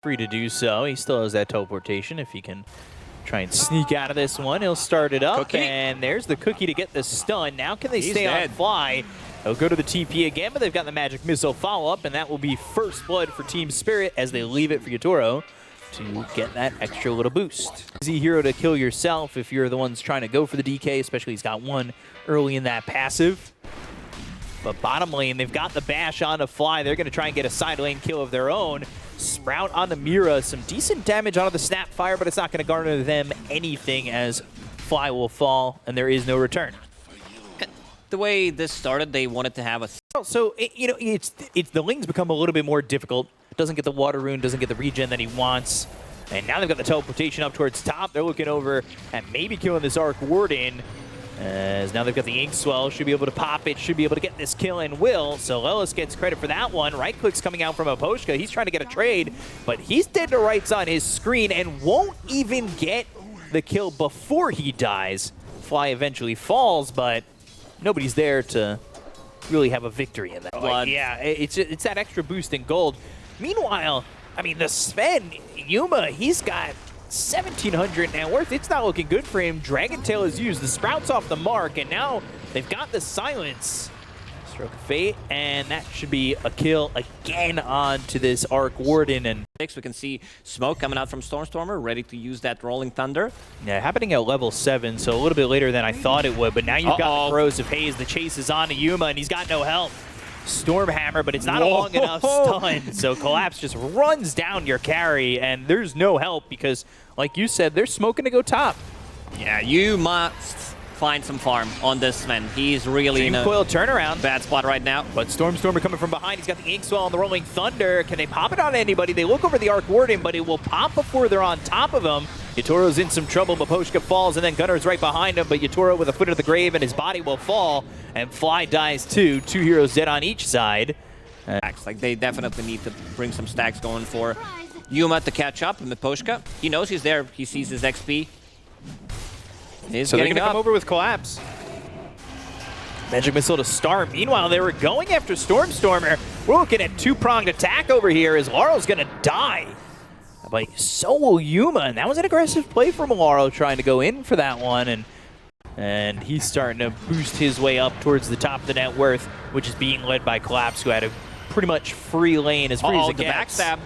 free to do so. He still has that teleportation. If he can try and sneak out of this one, he'll start it up. And there's the cookie to get the stun. Now can they stay on fly? They'll go to the TP again, but they've got the magic missile follow-up, and that will be first blood for Team Spirit as they leave it for Yatoro to get that extra little boost. Easy hero to kill yourself if you're the ones trying to go for the DK, especially he's got one early in that passive. But bottom lane, they've got the bash on to fly. They're going to try and get a side lane kill of their own. Sprout onto Mira. Some decent damage onto the Snapfire, but it's not going to garner them anything as Fly will fall, and there is no return. The way this started, they wanted to have a... So, it's the lanes become a little bit more difficult. Doesn't get the water rune, doesn't get the regen that he wants. And now they've got the teleportation up towards top. They're looking over at maybe killing this Arc Warden. As now they've got the Ink Swell, should be able to pop it, should be able to get this kill, and will. So Lelis gets credit for that one. Right click's coming out from Aposhka. He's trying to get a trade, but he's dead to rights on his screen and won't even get the kill before he dies. Fly eventually falls, but nobody's there to really have a victory in that. Like, yeah, it's that extra boost in gold. Meanwhile, I mean, the Sven, Yuma, he's got 1,700 net worth. It's not looking good for him. Dragon Tail is used. The Sprout's off the mark, and now they've got the silence. Stroke of Fate, and that should be a kill again onto this Arc Warden. And we can see smoke coming out from Stormstormer, ready to use that Rolling Thunder. Yeah, happening at level 7, so a little bit later than I thought it would. But now you've got the Corrosive Haze. The chase is on to Yuma, and he's got no help. Stormhammer, but it's not a long enough stun. So Collapse just runs down your carry, and there's no help because, like you said, they're smoking to go top. Yeah, you must find some farm on this Sven. He's really in a coil turnaround. Bad spot right now. But Stormstormer coming from behind. He's got the Ink Swell and the Rolling Thunder. Can they pop it on anybody? They look over the Arc Warden, but it will pop before they're on top of him. Yatoro's in some trouble. Maposhka falls, and then Gunner's right behind him, but Yatoro with a foot of the grave, and his body will fall, and Fly dies too. 2 heroes dead on each side. Like, they definitely need to bring some stacks going for Yuma to catch up, and Maposhka, he knows he's there. He sees his XP. So they're going to come over with Collapse. Magic Missile to start. Meanwhile, they were going after Stormstormer. We're looking at two-pronged attack over here as Laurel's going to die. But so will Yuma, and that was an aggressive play from Laurel trying to go in for that one, and he's starting to boost his way up towards the top of the net worth, which is being led by Collapse, who had a pretty much free lane as free as it gets. The backstab.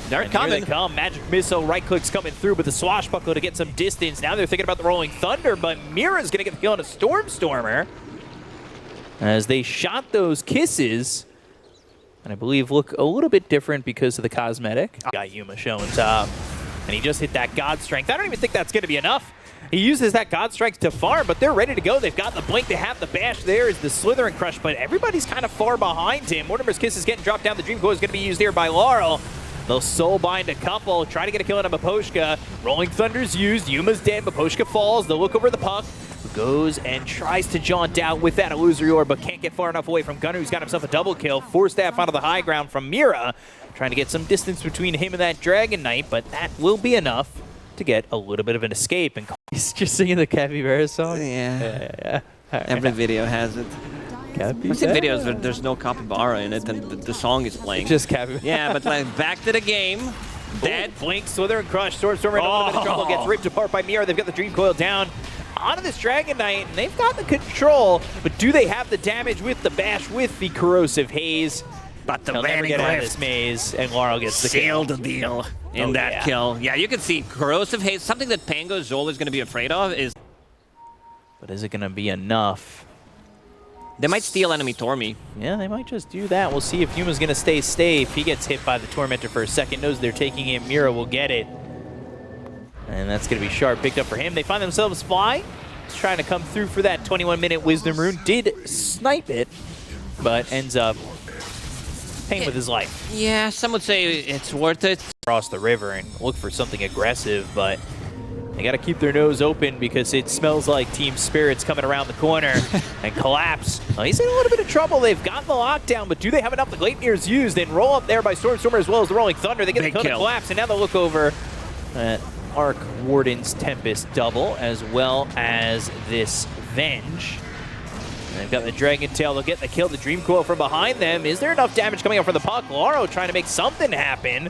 They're coming. Here they come. Magic Missile, right click's coming through, but the Swashbuckler to get some distance. Now they're thinking about the Rolling Thunder, but Mira's going to get the kill on a Stormstormer as they shot those kisses. And I believe look a little bit different because of the cosmetic. Got Yuma showing top, and he just hit that God Strength. I don't even think that's going to be enough. He uses that God Strength to farm, but they're ready to go. They've got the blink. They have the bash. There is the Slithering Crush, but everybody's kind of far behind him. Mortimer's Kiss is getting dropped down. The Dream Coil is going to be used here by Laurel. They'll soul bind a couple, try to get a kill on Maposhka. Rolling Thunder's used. Yuma's dead. Maposhka falls. They'll look over the puck. Goes and tries to jaunt out with that Illusory Orb, but can't get far enough away from Gunner, who's got himself a double kill. Force Staff onto the high ground from Mira, trying to get some distance between him and that Dragon Knight, but that will be enough to get a little bit of an escape. And he's just singing the Capybara song. Yeah. Every video has it. I've seen videos where there's no Capybara in it, and the song is playing. Just Capybara. Yeah, but like, back to the game. Dead. Blink, Slither and Crush. Stormstormer in a little bit of trouble. Gets ripped apart by Mira. They've got the Dream Coil down onto this Dragon Knight, and they've got the control, but do they have the damage with the bash with the Corrosive Haze? But the Vanning get out of this maze, and Laurel gets the kill. Sealed the deal in that kill. Yeah, you can see Corrosive Haze, something that Pango Zol is going to be afraid of is... But is it going to be enough? They might steal enemy Tormy. Yeah, they might just do that. We'll see if Yuma's going to stay safe. He gets hit by the Tormentor for a second, knows they're taking him. Mira will get it. And that's going to be sharp picked up for him. They find themselves Fly. He's trying to come through for that 21-minute Wisdom Rune. Did snipe it, but ends up paying with his life. Yeah, some would say it's worth it. Cross the river and look for something aggressive, but they got to keep their nose open because it smells like Team Spirit's coming around the corner. And Collapse. Well, he's in a little bit of trouble. They've got the lockdown, but do they have enough? The Gleipnir's used and roll up there by Stormstormer as well as the Rolling Thunder. They get the kill to Collapse, and now they'll look over at Arc Warden's Tempest double, as well as this Venge. And they've got the Dragon Tail. They'll get the kill. The Dream Coil from behind them. Is there enough damage coming up from the puck? Lauro trying to make something happen.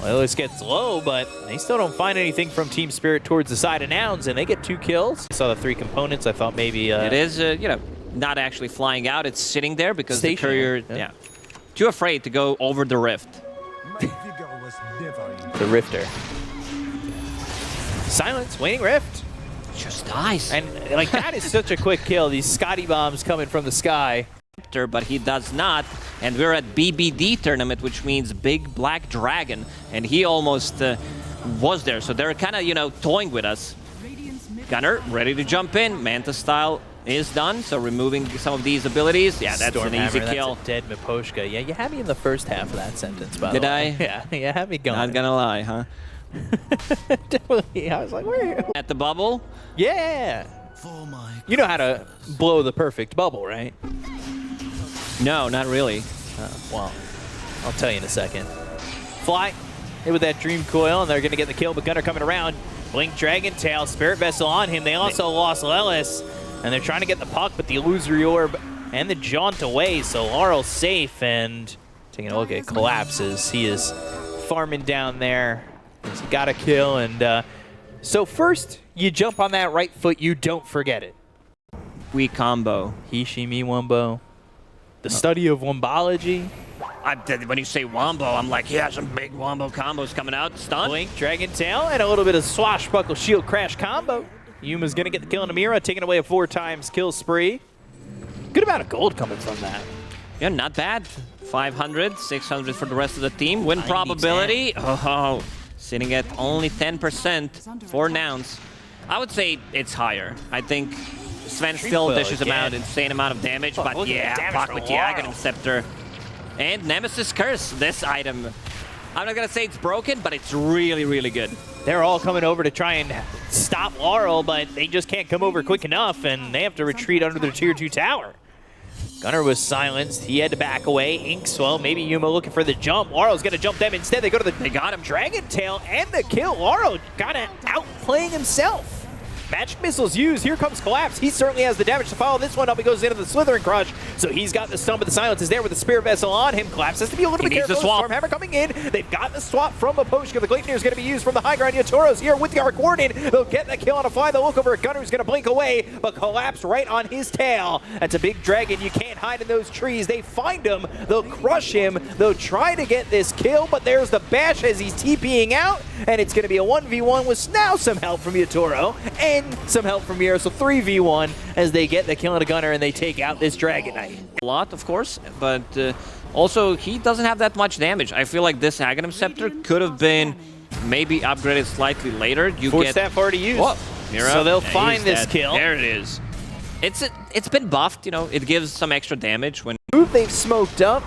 Loyalist gets low, but they still don't find anything from Team Spirit towards the side of Nouns, and they get 2 kills. I saw the 3 components. I thought maybe... it is, you know, not actually flying out. It's sitting there because the courier, yeah, too afraid to go over the rift. The Rifter. Silence, waning Rift. Just dies. And like that is such a quick kill. These Scotty bombs coming from the sky. But he does not. And we're at BBD tournament, which means Big Black Dragon. And he almost was there. So they're kind of, you know, toying with us. Gunner ready to jump in. Manta style is done. So removing some of these abilities. Yeah, that's an easy kill. That's a dead Miposhka. Yeah, you had me in the first half of that sentence, by the way. Did I? Yeah, you had me going. Not gonna lie, huh? Definitely. I was like, where are you? At the bubble? Yeah. You know how to blow the perfect bubble, right? No, not really. Well, I'll tell you in a second. Fly hit with that Dream Coil, and they're going to get the kill, but Gunner coming around. Blink Dragon Tail, Spirit Vessel on him. They also lost Lelis, and they're trying to get the puck, but the Illusory Orb and the Jaunt away, so Laurel's safe, and taking a look at Collapses. He is farming down there. He's got a kill, and so first, you jump on that right foot, you don't forget it. We combo. Hishimi Wombo. The study of Wombology. When you say Wombo, I'm like, yeah, some big Wombo combos coming out. Stun. Blink, Dragon Tail, and a little bit of Swashbuckle Shield Crash combo. Yuma's going to get the kill on Amira, taking away a 4-times kill spree. Good amount of gold coming from that. Yeah, not bad. 500, 600 for the rest of the team. Win probability. Oh. Sitting at only 10% for Nouns. I would say it's higher. I think Sven still dishes him out an insane amount of damage, but yeah, block with the Aghanim Scepter. And Nemesis Curse, this item. I'm not gonna say it's broken, but it's really, really good. They're all coming over to try and stop Laurel, but they just can't come over quick enough, and they have to retreat under their tier 2 tower. Gunner was silenced. He had to back away. Inkswell, maybe Yuma looking for the jump. Laurel's going to jump them instead. They go to the... They got him. Dragon Tail and the kill. Laurel kind of outplaying himself. Magic missiles used. Here comes Collapse. He certainly has the damage to follow this one up. He goes into the Slytherin Crush. So he's got the stun, but the silence is there with the Spirit Vessel on him. Collapse has to be a little bit careful. Stormhammer coming in. They've got the swap from Miposhka. The Gleipnir is going to be used from the high ground. Yatoro's here with the Arc Warden. They'll get the kill on a fly. They'll look over at Gunner, who's going to blink away, but Collapse right on his tail. That's a big dragon. You can't hide in those trees. They find him. They'll crush him. They'll try to get this kill, but there's the bash as he's TPing out, and it's going to be a 1v1 with now some help from Yatoro and some help from Mira. So 3v1 as they get the kill on a Gunner and they take out this Dragon Knight. A lot, of course, but also he doesn't have that much damage. I feel like this Aghanim Scepter could have been maybe upgraded slightly later. You Force get staff already used. Whoa, Mira, so they'll find this kill. There it is. It's been buffed, you know. It gives some extra damage when they've smoked up.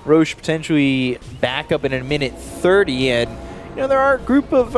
Roche potentially back up in a minute 30, and you know there are a group of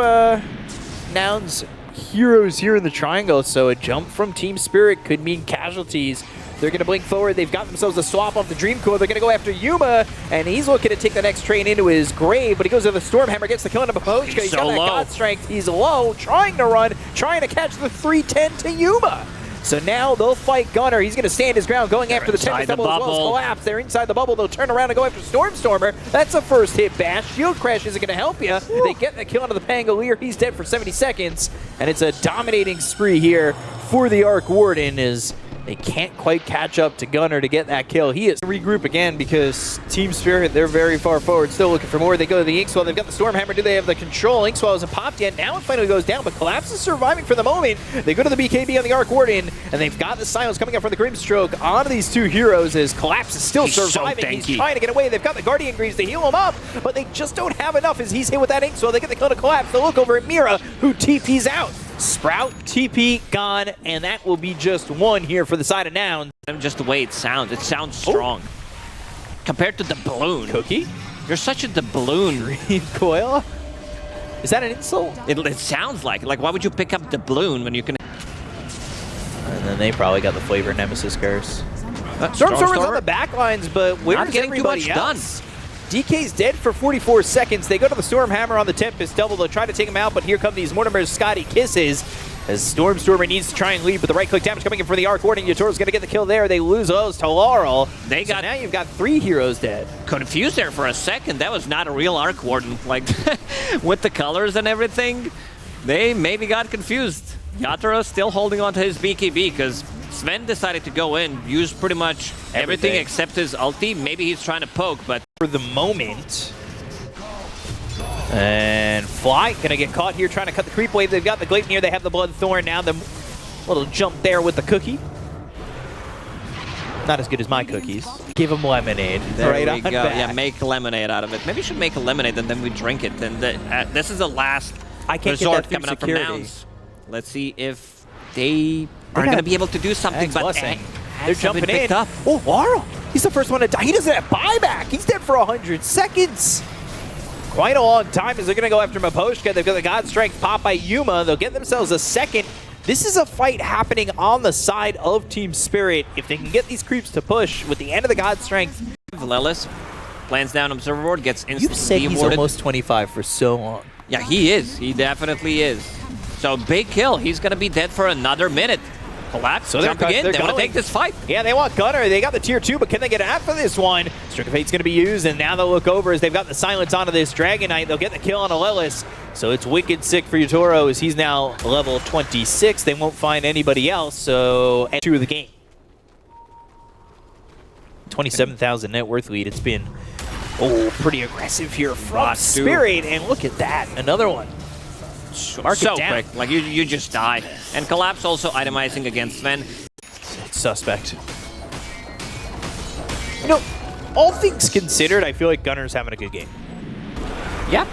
Nouns heroes here in the triangle, so a jump from Team Spirit could mean casualties. They're going to blink forward. They've got themselves a swap off the Dream Core. They're going to go after Yuma, and he's looking to take the next train into his grave, but he goes to the Stormhammer, gets the kill on Miposhka. He's got that God Strength. He's low, trying to run, trying to catch the 310 to Yuma. So now they'll fight Gunner. He's going to stand his ground, going after the Tempest Double as well as Collapse. They're inside the bubble. They'll turn around and go after Stormstormer. That's a first hit bash. Shield Crash isn't going to help you. They get the kill onto the Pangolier. He's dead for 70 seconds. And it's a dominating spree here for the Arc Warden as they can't quite catch up to Gunner to get that kill. He is regroup again because Team Spirit, they're very far forward, still looking for more. They go to the Inkswell. They've got the Stormhammer. Do they have the control? Inkswell hasn't popped yet. Now it finally goes down, but Collapse is surviving for the moment. They go to the BKB on the Arc Warden, and they've got the silence coming up from the Grimstroke onto these two heroes as Collapse is still surviving. So he's trying to get away. They've got the Guardian Greaves to heal him up, but they just don't have enough as he's hit with that Inkswell. They get the kill to Collapse. They look over at Mira, who TP's out. Sprout, TP, gone, and that will be just one here for the side of Nouns. Just the way it sounds strong. Compared to the balloon. Cookie? You're such a doubloon. Green Coil? Is that an insult? It sounds like it. Like, why would you pick up the balloon when you can... And then they probably got the flavor Nemesis Curse. Stormstormer's on the back lines, but where's everybody else? DK's dead for 44 seconds. They go to the Stormhammer on the Tempest double. They'll try to take him out, but here come these Mortimer's Scotty Kisses. As Stormstormer needs to try and lead, but the right-click damage coming in for the Arc Warning. Yatoro's going to get the kill there. They lose those to Laurel. They got, so now you've got 3 heroes dead. Confused there for a second. That was not a real Arc Warden. Like, with the colors and everything, they maybe got confused. Yatoro still holding on to his BKB because Sven decided to go in, use pretty much everything except his ulti. Maybe he's trying to poke, but... For the moment... And Fly gonna get caught here trying to cut the creep wave. They've got the Gleipnir, they have the Bloodthorn. Now the little jump there with the cookie. Not as good as my cookies. Give them lemonade. There right we go. Yeah, make lemonade out of it. Maybe we should make a lemonade and then we drink it. And this is the last resort coming up from Nouns. Let's see if they are going to be able to do something. But they're jumping in. Up. Oh, Laurel. He's the first one to die. He doesn't have buyback. He's dead for 100 seconds. Quite a long time as they're going to go after Miposhka. They've got the God Strength pop by Yuma. They'll get themselves a second. This is a fight happening on the side of Team Spirit. If they can get these creeps to push with the end of the God Strength. Valelis plans down Observer Board, gets instantly You've said he's almost 25 for so long. Yeah, he is. He definitely is. So big kill. He's going to be dead for another minute. Collapse, so jumping in, they want to take this fight. Yeah, they want Gunner. They got the tier 2, but can they get after this one? Strict of Fate's going to be used, and now they'll look over as they've got the silence onto this Dragon Knight. They'll get the kill on Alelis. So it's wicked sick for Yatoro as he's now level 26. They won't find anybody else, so and 2 of the game. 27,000 net worth lead. It's been, pretty aggressive here from Spirit, and look at that. Another one. Mark so it down. Quick, like you just die. And Collapse also itemizing against Sven. It's suspect. You know, all things considered, I feel like Gunner's having a good game. Yeah,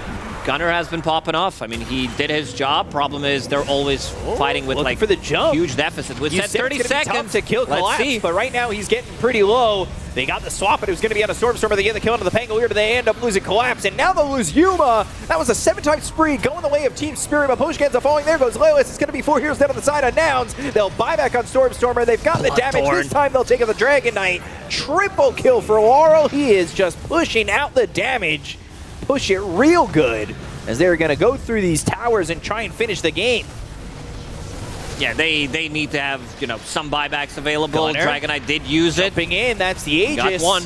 Gunner has been popping off. I mean, he did his job. Problem is, they're always fighting with like for the jump. Huge deficit. With 30 seconds to kill Collapse, but right now he's getting pretty low. They got the swap, but it was going to be on a Stormstormer. They get the kill into the Pangolier, but they end up losing Collapse, and now they'll lose Yuma. That was a 7-time spree going the way of Team Spirit. Miposhka ends up falling. There goes Lelis. It's going to be 4 heroes down on the side of Nouns. They'll buy back on Stormstormer. They've got the damage. This time they'll take out the Dragon Knight. Triple kill for Laurel. He is just pushing out the damage. Push it real good as they're going to go through these towers and try and finish the game. Yeah, they need to have, you know, some buybacks available. Gunner. Dragon Knight did use it. Jumping in, that's the Aegis. Got one.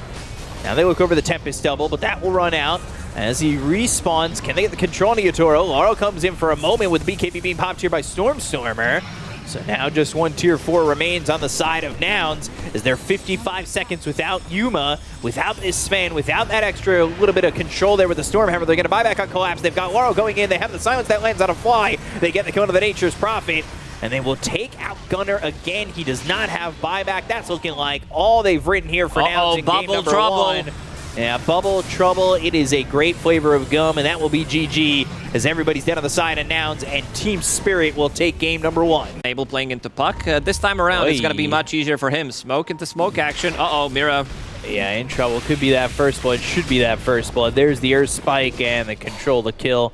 Now they look over the Tempest double, but that will run out as he respawns. Can they get the control on Yatoro? Laurel comes in for a moment with BKB being popped here by Stormstormer. So now just one tier 4 remains on the side of Nouns as they're 55 seconds without Yuma, without this Sven, without that extra little bit of control there with the Stormhammer. They're going to buy back on Collapse. They've got Laurel going in. They have the silence that lands on a Fly. They get the kill into the Nature's Prophet. And they will take out Gunner again. He does not have buyback. That's looking like all they've written here for now in game number 1. Yeah, bubble trouble. It is a great flavor of gum, and that will be GG as everybody's down on the side of Nouns, and Team Spirit will take game number 1. Abel playing into Puck. This time around, it's going to be much easier for him. Smoke into smoke action. Uh-oh, Mira. Yeah, in trouble. Could be that first blood. Should be that first blood. There's the Earth Spike and the control to kill.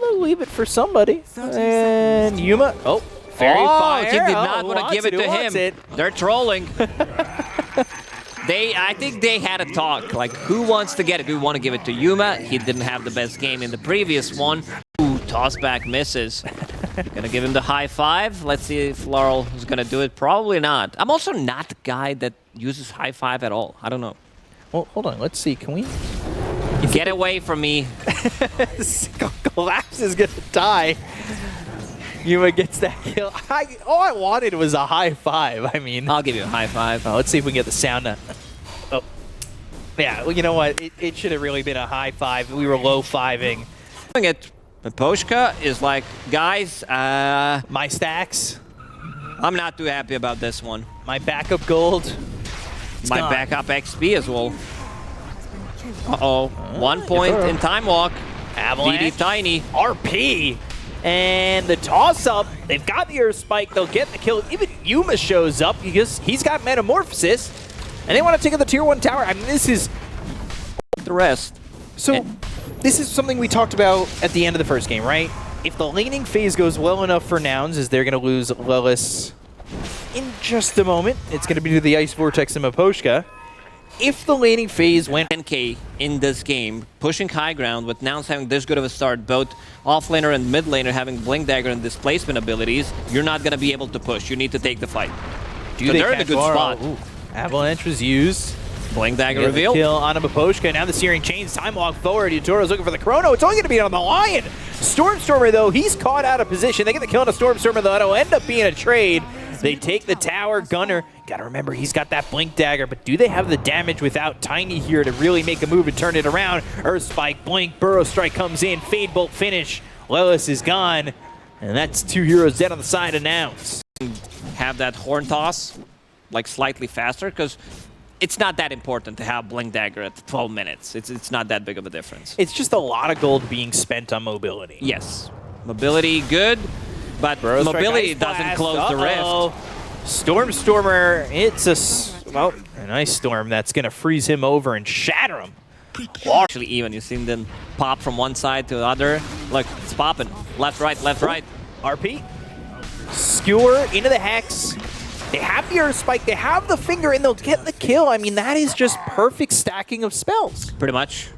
They'll leave it for somebody. And Yuma. Fairy Fire. He did not want to give it to him. They're trolling. I think they had a talk, like, who wants to get it? Do we want to give it to Yuma? He didn't have the best game in the previous one. Ooh, toss back misses. Gonna give him the high 5. Let's see if Laurel is gonna do it. Probably not. I'm also not the guy that uses high 5 at all. I don't know. Well, hold on. Let's see. Can we... Get away from me. Collapse is gonna die. Yuma gets that kill. All I wanted was a high 5. I mean, I'll give you a high 5. Let's see if we can get the sound. Yeah, well, you know what? It should have really been a high 5. We were low 5ing. Miposhka is like, guys, my stacks. I'm not too happy about this one. My backup gold. My backup XP as well. Uh-oh. 1 point in Time Walk. Avalanche. DD Tiny. RP. And the toss-up. They've got the Earth Spike. They'll get the kill. Even Yuma shows up because he's got Metamorphosis. And they want to take out the Tier 1 tower. I mean, this is... The rest. So, this is something we talked about at the end of the first game, right? If the laning phase goes well enough for Nouns, is they're going to lose Lelis in just a moment. It's going to be to the Ice Vortex and Miposhka. if the laning phase went 10k in this game, pushing high ground with Nouns having this good of a start, both offlaner and mid laner having Blink Dagger and displacement abilities, you're not going to be able to push. You need to take the fight. So they're in a good spot. Ooh. Avalanche was used. Blink Dagger reveal. Kill on a Miposhka. Now the Searing Chains. Time walk forward. Yutoro's looking for the Chrono. It's only going to be on the Lion. Stormstormer, though, he's caught out of position. They get the kill on a Stormstormer, though. It'll end up being a trade. They take the tower. Gunner, got to remember, he's got that Blink Dagger, but do they have the damage without Tiny here to really make a move and turn it around? Earth Spike, Blink, Burrow Strike comes in. Fade Bolt finish. Lelis is gone. And that's 2 heroes dead on the side of Nouns. Have that Horn Toss, like, slightly faster, because it's not that important to have Blink Dagger at 12 minutes. It's not that big of a difference. It's just a lot of gold being spent on mobility. Yes. Mobility, good, but mobility doesn't close the rift. Stormstormer, it's a nice storm that's going to freeze him over and shatter him. Actually, even you've seen them pop from one side to the other. Look, it's popping. Left, right, left, right. RP. Skewer into the Hex. They have the Earth Spike, they have the Finger, and they'll get the kill. I mean, that is just perfect stacking of spells. Pretty much.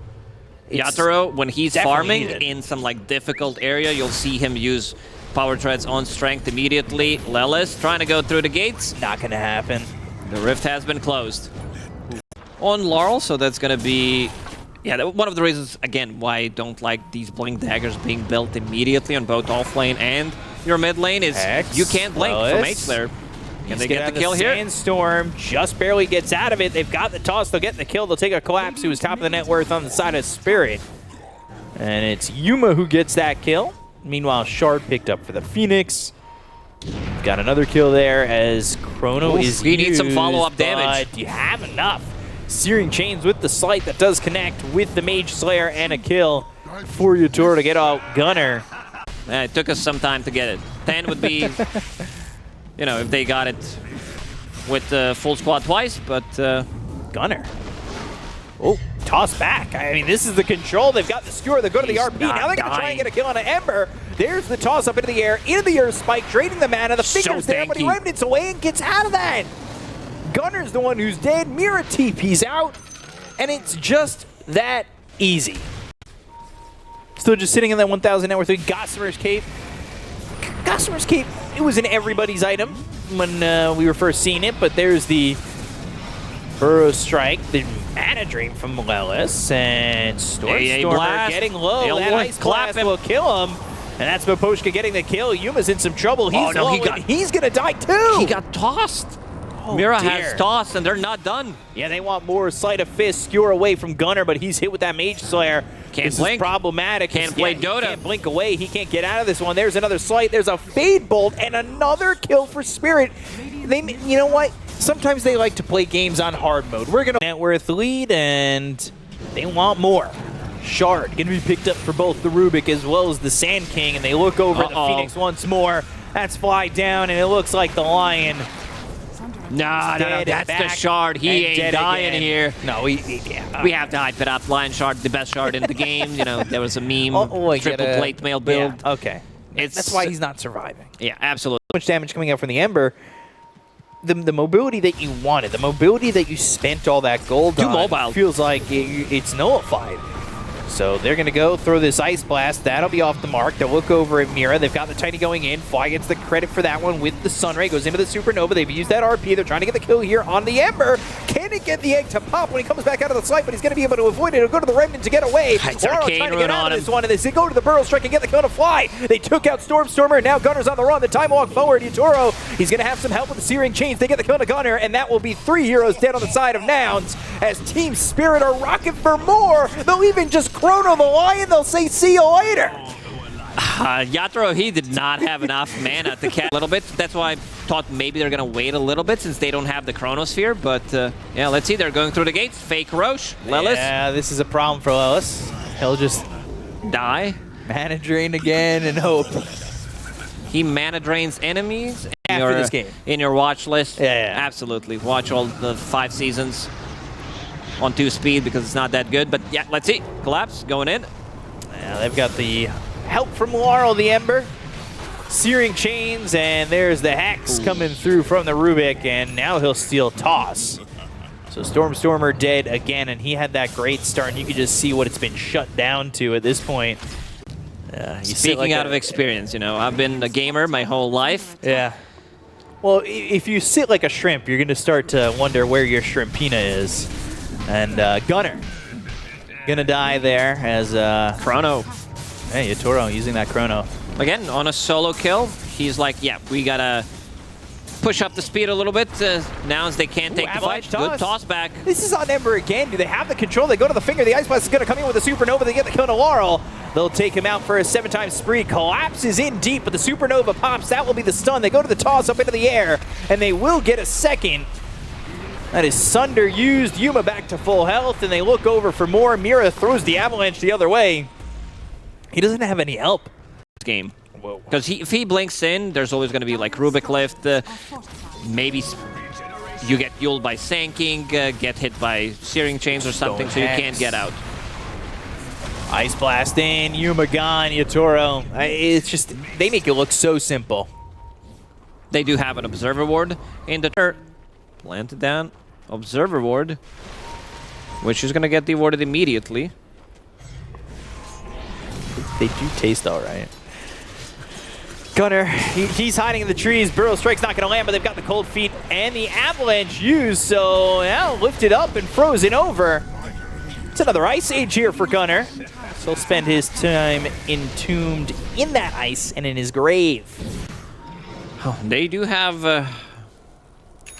Yatoro, when he's farming in some like difficult area, you'll see him use Power Treads on Strength immediately. Lelis trying to go through the gates. Not gonna happen. The rift has been closed. On Laurel, so that's gonna be... Yeah, one of the reasons, again, why I don't like these Blink Daggers being built immediately on both off lane and your mid lane is you can't blink from H-Slayer. Can they get the kill here? Sandstorm just barely gets out of it. They've got the toss. They'll get the kill. They'll take a collapse. Who was top of the net worth on the side of Spirit. And it's Yuma who gets that kill. Meanwhile, Shard picked up for the Phoenix. Got another kill there as Chrono is he needs some follow-up damage. Do you have enough? Searing Chains with the Slight that does connect with the Mage Slayer and a kill for Yutoro to get out Gunner. It took us some time to get it. 10 would be... You know, if they got it with the full squad twice, but... Gunner. Oh, toss back. I mean, this is the control. They've got the skewer. They go to the RP. Now they're going to try and get a kill on an Ember. There's the toss up into the air, into the Earth Spike, draining the mana. The Finger's there, but he remnants away and gets out of that. Gunner's the one who's dead. Mira TP's out, and it's just that easy. Still just sitting in that 1,000 net worth. Gossamer's Cape. Gossamer's Cape, it was in everybody's item when we were first seeing it, but there's the Burrow Strike, the Mana Drain from Lelis, and Stormstormer getting low. That Ice Blast will kill him, and that's Miposhka getting the kill. Yuma's in some trouble. He's low, he's going to die too. He got tossed. Mira has tossed, and they're not done. Yeah, they want more Sleight of Fist, skewer away from Gunner, but he's hit with that Mage Slayer. Can't this blink. Is problematic. Can't play Dota. He can't blink away. He can't get out of this one. There's another Slight. There's a Fade Bolt, and another kill for Spirit. You know what? Sometimes they like to play games on hard mode. We're going to net worth lead, and they want more. Shard going to be picked up for both the Rubik as well as the Sand King, and they look over at the Phoenix once more. That's fly down, and it looks like the Lion... No, that's the Shard. He ain't dying here. No, we have to hype it up. Lion Shard, the best Shard in the game. You know, there was a meme, triple plate mail build. Yeah, okay. That's why he's not surviving. Yeah, absolutely. So much damage coming out from the Ember. The mobility that you wanted, the mobility that you spent all that gold on, feels like it's nullified. So they're going to go throw this Ice Blast. That'll be off the mark. They'll look over at Mira. They've got the Tiny going in. Fly gets the credit for that one with the Sunray. Goes into the Supernova. They've used that RP. They're trying to get the kill here on the Ember. Can it get the egg to pop when he comes back out of the site? But he's going to be able to avoid it. He'll go to the Remnant to get away. Laurel trying to get out of this one. And they go to the Burrow Strike and get the kill to Fly. They took out Stormstormer. Now Gunner's on the run. The time walk forward. Yutoro, he's going to have some help with the Searing Chains. They get the kill to Gunner. And that will be 3 heroes dead on the side of Nouns as Team Spirit are rocking for more. They'll even just Chrono the Lion. They'll say, see you later. Yatoro, he did not have enough mana to catch a little bit. That's why I thought maybe they're going to wait a little bit since they don't have the Chronosphere. But, yeah, let's see. They're going through the gates. Fake Roche. Lelis. Yeah, this is a problem for Lelis. He'll just die. Mana drain again and hope. He mana drains enemies after this game. In your watch list. Yeah. Absolutely. Watch all the 5 seasons on 2 speed because it's not that good. But, yeah, let's see. Collapse going in. Yeah, they've got the help from Laurel, the Ember. Searing Chains, and there's the Hex coming through from the Rubik, and now he'll steal Toss. So So Stormer dead again, and he had that great start, and you could just see what it's been shut down to at this point. Speaking out of experience, you know, I've been a gamer my whole life. Yeah. Well, if you sit like a shrimp, you're going to start to wonder where your shrimpina is. And Gunner going to die there as... Chrono. Hey, Yatoro using that Chrono. Again, on a solo kill, he's like, yeah, we got to push up the speed a little bit. Nouns, they can't take the fight. Good toss back. This is on Ember again. Do they have the control? They go to the finger. The Ice Blast is going to come in with a Supernova. They get the kill to Laurel. They'll take him out for a 7-time spree. Collapses in deep, but the Supernova pops. That will be the stun. They go to the toss up into the air, and they will get a second. That is Sunder used. Yuma back to full health, and they look over for more. Mira throws the Avalanche the other way. He doesn't have any help. Game. Because if he blinks in, there's always going to be like Rubik lift. Maybe you get fueled by Sanking, get hit by Searing Chains or something, so you can't get out. Ice Blast in, Yuma gone, Yatoro. It's just, they make it look so simple. They do have an Observer Ward in the turret. Planted down. Observer Ward, which is going to get awarded immediately. They do taste all right. Gunner, he's hiding in the trees. Burrow Strike's not going to land, but they've got the Cold Feet and the Avalanche used, so now lifted up and frozen over. It's another Ice Age here for Gunner. So he'll spend his time entombed in that ice and in his grave. Oh, they do have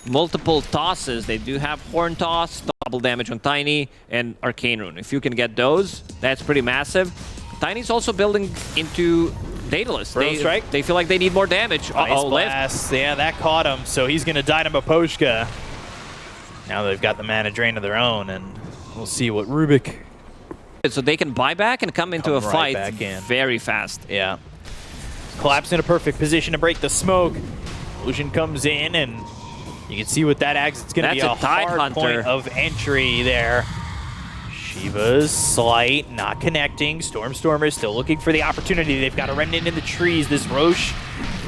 multiple tosses. They do have Horn Toss, double damage on Tiny, and Arcane Rune. If you can get those, that's pretty massive. Tiny's also building into Daedalus. They feel like they need more damage. Ice Blast. Yeah, that caught him, so he's going to Dynamo Poshka. Now they've got the mana drain of their own, and we'll see what Rubik... So they can buy back and come into a fight very fast. Yeah. Collapse in a perfect position to break the smoke. Illusion comes in, and you can see with that axe, it's going to be a hard point of entry there. Shiva's Slight, not connecting. Stormer still looking for the opportunity. They've got a Remnant in the trees. This Roche,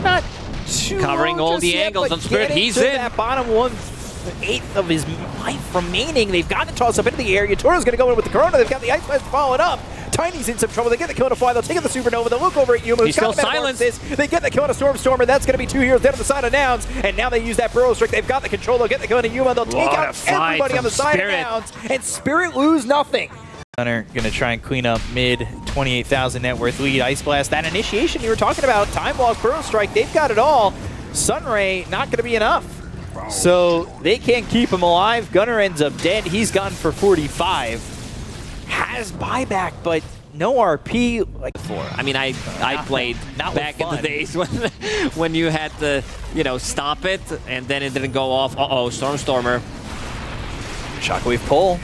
not too covering all the angles on Spirit. He's in. That bottom 1/8 of his life remaining. They've got the toss up into the air. Yatoro's going to go in with the Corona. They've got the Ice Blast followed up. Tiny's in some trouble. They get the kill to fly. They'll take out the Supernova. They'll look over at Yuma. He's still silenced. They get the kill to Stormer. That's going to be 2 heroes down on the side of Nouns. And now they use that Burrow Strike. They've got the control. They'll get the kill to Yuma. They'll take out everybody on the side of Nouns. And Spirit lose nothing. Gunner going to try and clean up mid, 28,000 net worth lead. Ice Blast, that initiation you were talking about. Time Walk, Burrow Strike, they've got it all. Sunray, not going to be enough. So they can't keep him alive. Gunner ends up dead. He's gone for 45. Has buyback, but no RP. Like before. I mean, I played back in the days when you had to, you know, stop it and then it didn't go off. Uh-oh, Stormer. Shockwave pull.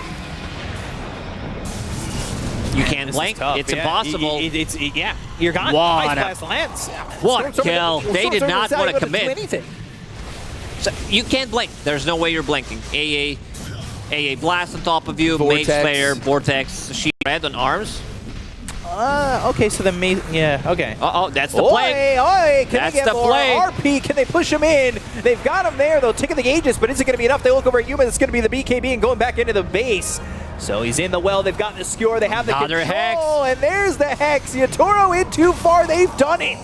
You can't blank. It's impossible. Yeah, you're gone. Ice Blast lands. What kill? They did not want to commit. So you can't blink. There's no way you're blinking. AA Blast on top of you. Mage Slayer, Vortex, Shield Red on arms. Okay, so the yeah, okay. Uh-oh, that's the play. Can they get more RP? Can they push him in? They've got him there. They'll take the Aegis, but is it going to be enough? They look over at Yuma. It's going to be the BKB and going back into the base. So he's in the well. They've got the skewer. They have the control. Hex. And there's the Hex. Yatoro in too far. They've done it.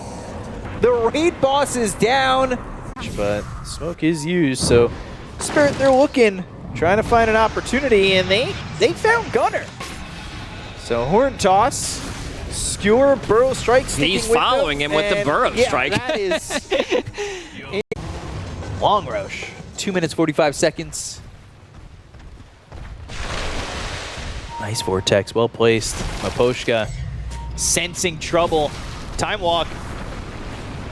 The raid boss is down. But smoke is used. So Spirit, they're looking, trying to find an opportunity, and they found Gunner. So Horn Toss, Skewer, Burrow Strike. He's following him with the Burrow Strike. That is long Roche. 2 minutes 45 seconds. Nice Vortex, well placed. Maposhka sensing trouble. Time Walk.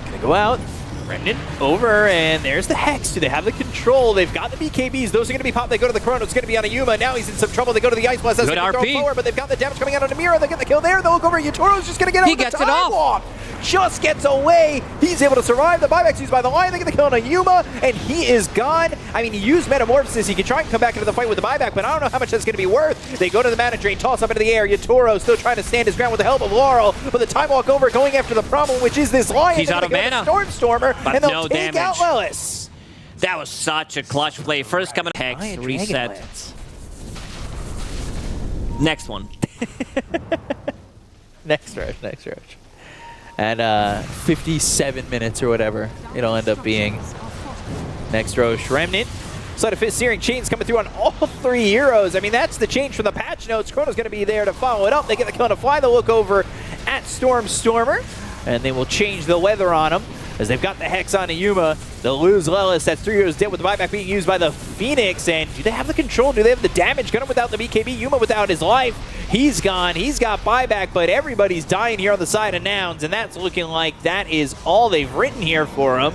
Gonna go out. Remnant over, and there's the Hex. Do they have the control? They've got the BKBs. Those are going to be popped. They go to the Chrono. It's going to be on a Yuma. Now he's in some trouble. They go to the Ice Blast. That's going to go forward, but they've got the damage coming out on Amira. They get the kill there. They'll look over. Yatoro's just going to get out. He gets it off. Just gets away. He's able to survive. The buyback's used by the Lion. They get the kill on a Yuma, and he is gone. I mean, he used Metamorphosis. He can try and come back into the fight with the buyback, but I don't know how much that's going to be worth. They go to the mana drain, toss up into the air. Yatoro still trying to stand his ground with the help of Laurel, but the Time Walk over going after the problem, which is this Lion. He's out of mana. Stormer, and they'll take out Lillis. That was such a clutch play. First coming Hex, reset. Next one. Next rush. At 57 minutes or whatever, it'll end up being. Next rush, Remnant. Sleight of Fist, Searing Chains coming through on all 3 heroes. I mean, that's the change from the patch notes. Chrono's going to be there to follow it up. They get the kill on a fly. They'll look over at Stormer, and they will change the weather on him. As they've got the Hex on Yuma, they'll lose Lelis. That's 3 heroes dead with the buyback being used by the Phoenix. And do they have the control? Do they have the damage? Gunner without the BKB, Yuma without his life. He's gone. He's got buyback, but everybody's dying here on the side of Nouns, and that's looking like that is all they've written here for him.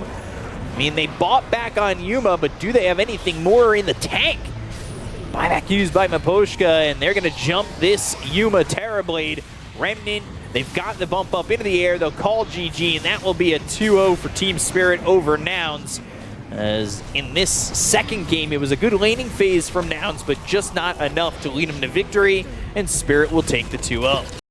I mean, they bought back on Yuma, but do they have anything more in the tank? Buyback used by Maposhka, and they're going to jump this Yuma Terrorblade. Remnant, they've got the bump up into the air. They'll call GG, and that will be a 2-0 for Team Spirit over Nouns. As in this second game, it was a good laning phase from Nouns, but just not enough to lead them to victory, and Spirit will take the 2-0.